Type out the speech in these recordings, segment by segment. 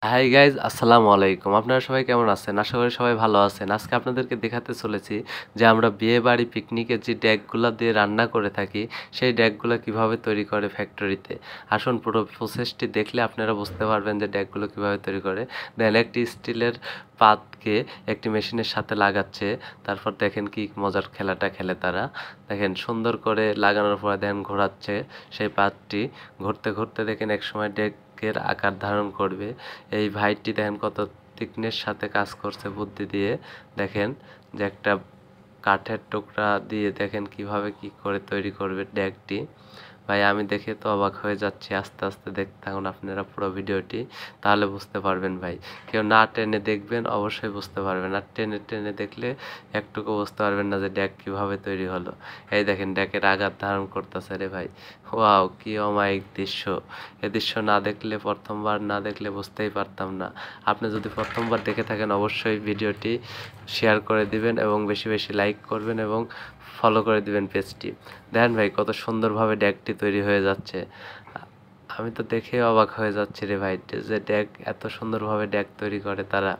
Hi guys, আসসালামু আলাইকুম। আপনারা সবাই কেমন আছেন? আশা করি সবাই ভালো আছেন। আজকে আপনাদেরকে দেখাতে চলেছি যে আমরা বিয়েবাড়ি পিকনিকে যে ডেকগুলা দিয়ে রান্না করে থাকি সেই ডেকগুলা কিভাবে তৈরি করে ফ্যাক্টরিতে। আসুন পুরো প্রসেসটি দেখলে আপনারা বুঝতে পারবেন যে ডেকগুলো কিভাবে তৈরি করে। দেন একটি স্টিলের পাতকে একটি মেশিনের সাথে লাগাচ্ছে। তারপর দেখেন কি মজার খেলাটা খেলে তারা। দেখেন সুন্দর করে লাগানোর পরে দেখেন ঘোরাচ্ছে সেই পাতটি। ঘুরতে ঘুরতে দেখেন একসময় ডেকের আকার ধারণ করবে। এই ভাইটি দেখেন কত তীক্ষ্ণের সাথে কাজ করছে বুদ্ধি দিয়ে। দেখেন যে একটা কাঠের টুকরা দিয়ে দেখেন কিভাবে কি করে তৈরি করবে ডেকটি। ভাই আমি দেখে তো অবাক হয়ে যাচ্ছি। আস্তে আস্তে দেখতে থাকুন আপনারা পুরো ভিডিওটি, তাহলে বুঝতে পারবেন ভাই। কেউ না টেনে দেখবেন অবশ্যই বুঝতে পারবেন, আর টেনে টেনে দেখলে একটুকু বুঝতে পারবেন না যে ডেক কিভাবে তৈরি হলো। এই দেখেন ডেকের আঘাত ধারণ করতেছে রে ভাই। ওয়াও, কি অমায়িক দৃশ্য! এ দৃশ্য না দেখলে, প্রথমবার না দেখলে বুঝতেই পারতাম না। আপনি যদি প্রথমবার দেখে থাকেন অবশ্যই ভিডিওটি শেয়ার করে দিবেন এবং বেশি বেশি লাইক করবেন এবং ফলো করে দিবেন পেজটি। দেখেন ভাই কত সুন্দরভাবে ডেকটি তৈরি হয়ে যাচ্ছে। আমি তো দেখে অবাক হয়ে যাচ্ছি রে ভাই, যে ডেক এত সুন্দরভাবে ডেক তৈরি করে তারা।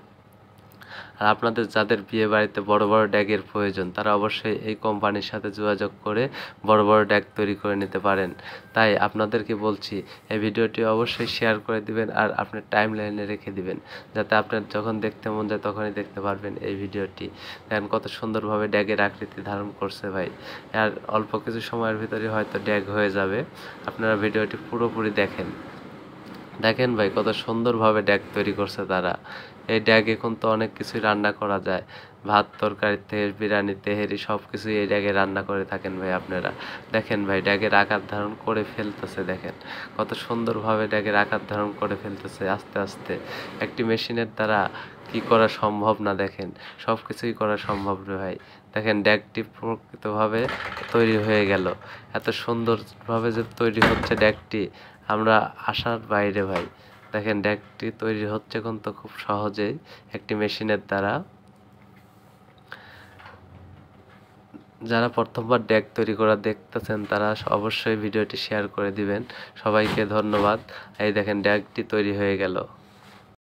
আর আপনাদের যাদের বিয়ে বাড়িতে বড় বড় ড্যাগের প্রয়োজন তারা অবশ্যই এই কোম্পানির সাথে যোগাযোগ করে বড় বড় ড্যাগ তৈরি করে নিতে পারেন। তাই আপনাদেরকে বলছি এই ভিডিওটি অবশ্যই শেয়ার করে দিবেন আর আপনার টাইম লাইনে রেখে দিবেন, যাতে আপনার যখন দেখতে মন যায় তখনই দেখতে পারবেন এই ভিডিওটি। দেখেন কত সুন্দরভাবে ড্যাগের আকৃতি ধারণ করছে ভাই। আর অল্প কিছু সময়ের ভিতরে হয়তো ড্যাগ হয়ে যাবে। আপনারা ভিডিওটি পুরোপুরি দেখেন। দেখেন ভাই কত সুন্দরভাবে ড্যাগ তৈরি করছে তারা। এই ড্যাগ এখন তো অনেক কিছুই রান্না করা যায়। ভাত তরকারি থেকে বিরিয়ানি তেহেরি সব কিছুই এই ড্যাগে রান্না করে থাকেন ভাই আপনারা। দেখেন ভাই ড্যাগের আকার ধারণ করে ফেলতেছে, দেখেন কত সুন্দরভাবে ড্যাগের আকার ধারণ করে ফেলতেছে আস্তে আস্তে। একটি মেশিনের দ্বারা কি করা সম্ভব না, দেখেন সব কিছুই করা সম্ভব রে ভাই। দেখেন ড্যাগটি প্রকৃতভাবে তৈরি হয়ে গেল। এত সুন্দরভাবে যে তৈরি হচ্ছে ড্যাগটি আমরা আশার বাইরে ভাই। দেখেন ড্যাগটি তৈরি হচ্ছে কিন্তু খুব সহজেই একটি মেশিনের দ্বারা। যারা প্রথমবার ড্যাগ তৈরি করা দেখতেছেন তারা অবশ্যই ভিডিওটি শেয়ার করে দিবেন। সবাইকে ধন্যবাদ। এই দেখেন ড্যাগটি তৈরি হয়ে গেল।